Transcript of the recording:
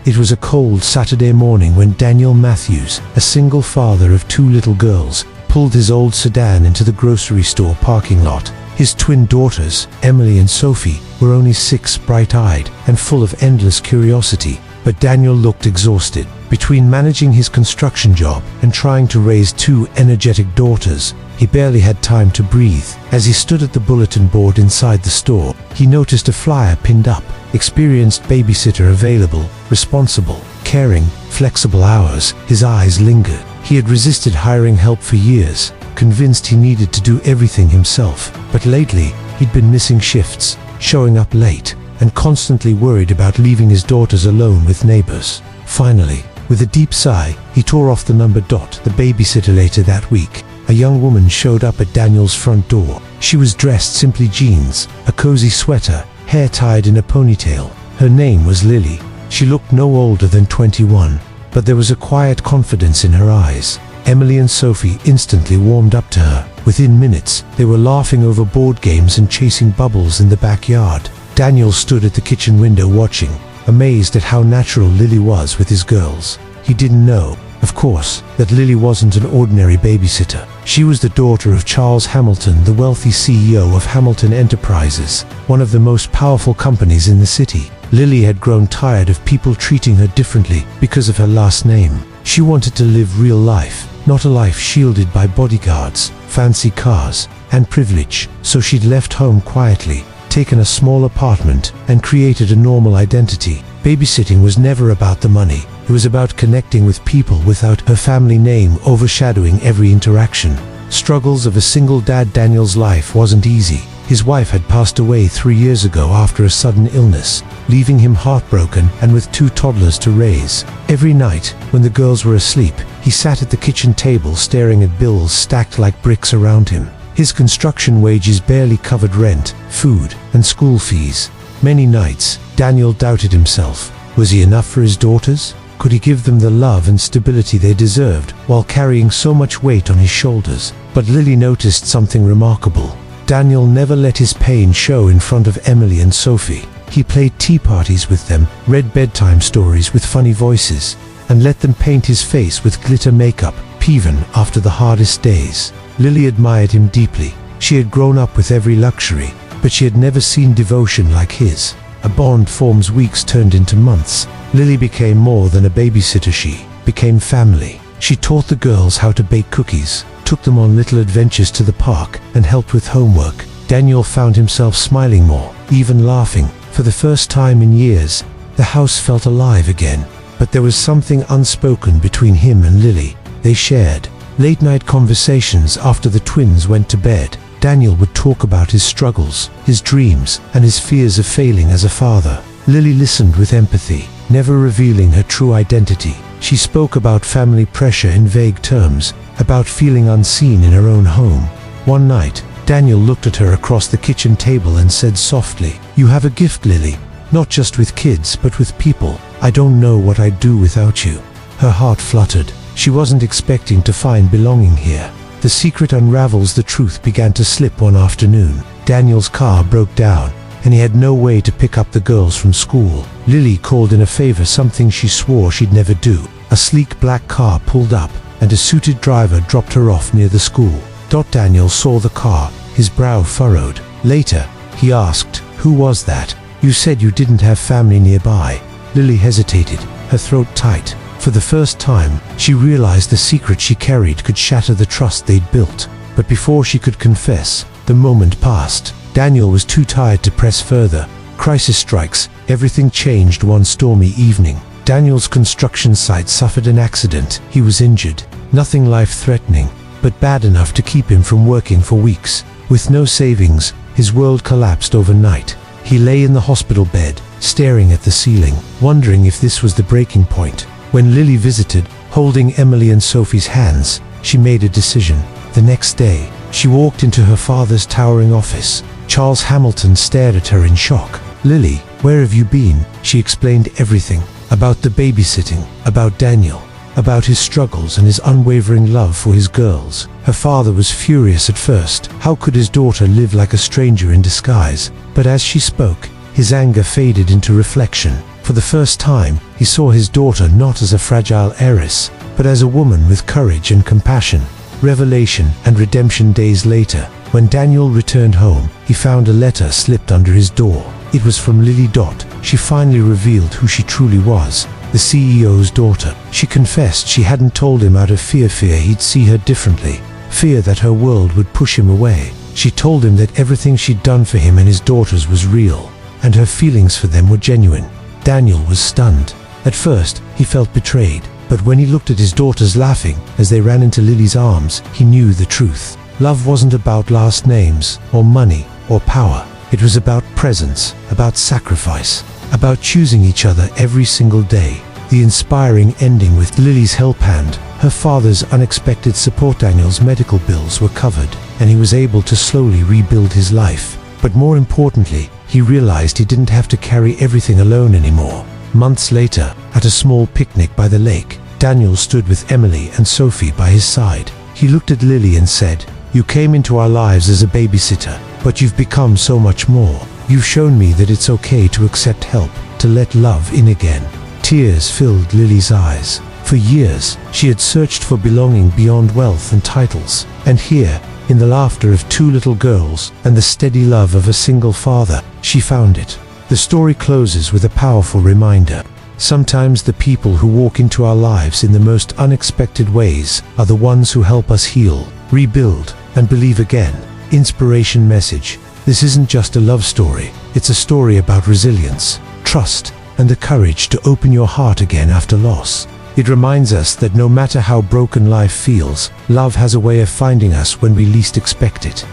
It was a cold Saturday morning when Daniel Matthews, a single father of 2 little girls, pulled his old sedan into the grocery store parking lot. His twin daughters, Emily and Sophie, were only 6, bright-eyed and full of endless curiosity. But Daniel looked exhausted. Between managing his construction job and trying to raise 2 energetic daughters, he barely had time to breathe. As he stood at the bulletin board inside the store, he noticed a flyer pinned up: experienced babysitter available, responsible, caring, flexible hours. His eyes lingered. He had resisted hiring help for years, convinced he needed to do everything himself. But lately, he'd been missing shifts, showing up late, and constantly worried about leaving his daughters alone with neighbors. Finally, with a deep sigh, he tore off the number. The babysitter. Later that week, a young woman showed up at Daniel's front door. She was dressed simply: jeans, a cozy sweater, hair tied in a ponytail. Her name was Lily. She looked no older than 21, but there was a quiet confidence in her eyes. Emily and Sophie instantly warmed up to her. Within minutes, they were laughing over board games and chasing bubbles in the backyard. Daniel stood at the kitchen window watching, amazed at how natural Lily was with his girls. He didn't know, of course, that Lily wasn't an ordinary babysitter. She was the daughter of Charles Hamilton, the wealthy CEO of Hamilton Enterprises, one of the most powerful companies in the city. Lily had grown tired of people treating her differently because of her last name. She wanted to live real life, not a life shielded by bodyguards, fancy cars, and privilege. So she'd left home quietly, taken a small apartment, and created a normal identity. Babysitting was never about the money. It was about connecting with people without her family name overshadowing every interaction. Struggles of a single dad. Daniel's life wasn't easy. His wife had passed away 3 years ago after a sudden illness, leaving him heartbroken and with 2 toddlers to raise. Every night, when the girls were asleep, he sat at the kitchen table staring at bills stacked like bricks around him. His construction wages barely covered rent, food, and school fees. Many nights, Daniel doubted himself. Was he enough for his daughters? Could he give them the love and stability they deserved while carrying so much weight on his shoulders? But Lily noticed something remarkable. Daniel never let his pain show in front of Emily and Sophie. He played tea parties with them, read bedtime stories with funny voices, and let them paint his face with glitter makeup, even after the hardest days. Lily admired him deeply. She had grown up with every luxury, but she had never seen devotion like his. A bond forms. Weeks turned into months. Lily became more than a babysitter. She became family. She taught the girls how to bake cookies, took them on little adventures to the park, and helped with homework. Daniel found himself smiling more, even laughing. For the first time in years, the house felt alive again. But there was something unspoken between him and Lily. They shared late-night conversations after the twins went to bed. Daniel would talk about his struggles, his dreams, and his fears of failing as a father. Lily listened with empathy, never revealing her true identity. She spoke about family pressure in vague terms, about feeling unseen in her own home. One night, Daniel looked at her across the kitchen table and said softly, "You have a gift, Lily, not just with kids but with people. I don't know what I'd do without you." Her heart fluttered. She wasn't expecting to find belonging here. The secret unravels. The truth began to slip one afternoon. Daniel's car broke down, and he had no way to pick up the girls from school. Lily called in a favor, something she swore she'd never do. A sleek black car pulled up, and a suited driver dropped her off near the school. Daniel saw the car, his brow furrowed. Later, he asked, "Who was that? You said you didn't have family nearby." Lily hesitated, her throat tight. For the first time, she realized the secret she carried could shatter the trust they'd built. But before she could confess, the moment passed. Daniel was too tired to press further. Crisis strikes. Everything changed one stormy evening. Daniel's construction site suffered an accident. He was injured. Nothing life-threatening, but bad enough to keep him from working for weeks. With no savings, his world collapsed overnight. He lay in the hospital bed, staring at the ceiling, wondering if this was the breaking point. When Lily visited, holding Emily and Sophie's hands, she made a decision. The next day, she walked into her father's towering office. Charles Hamilton stared at her in shock. "Lily, where have you been?" She explained everything. About the babysitting, about Daniel, about his struggles and his unwavering love for his girls. Her father was furious at first. How could his daughter live like a stranger in disguise? But as she spoke, his anger faded into reflection. For the first time, he saw his daughter not as a fragile heiress, but as a woman with courage and compassion. Revelation and redemption. Days later, when Daniel returned home, he found a letter slipped under his door. It was from Lily. She finally revealed who she truly was, the CEO's daughter. She confessed she hadn't told him out of fear he'd see her differently, fear that her world would push him away. She told him that everything she'd done for him and his daughters was real, and her feelings for them were genuine. Daniel was stunned. At first, he felt betrayed, but when he looked at his daughters laughing as they ran into Lily's arms, he knew the truth. Love wasn't about last names, or money, or power. It was about presence, about sacrifice, about choosing each other every single day. The inspiring ending with Lily's help hand, her father's unexpected support. Daniel's medical bills were covered, and he was able to slowly rebuild his life. But more importantly, he realized he didn't have to carry everything alone anymore. Months later, at a small picnic by the lake, Daniel stood with Emily and Sophie by his side. He looked at Lily and said, "You came into our lives as a babysitter, but you've become so much more. You've shown me that it's okay to accept help, to let love in again." Tears filled Lily's eyes. For years, she had searched for belonging beyond wealth and titles, and here, in the laughter of two little girls and the steady love of a single father, she found it. The story closes with a powerful reminder. Sometimes the people who walk into our lives in the most unexpected ways are the ones who help us heal, rebuild, and believe again. Inspiration message. This isn't just a love story. It's a story about resilience, trust, and the courage to open your heart again after loss. It reminds us that no matter how broken life feels, love has a way of finding us when we least expect it.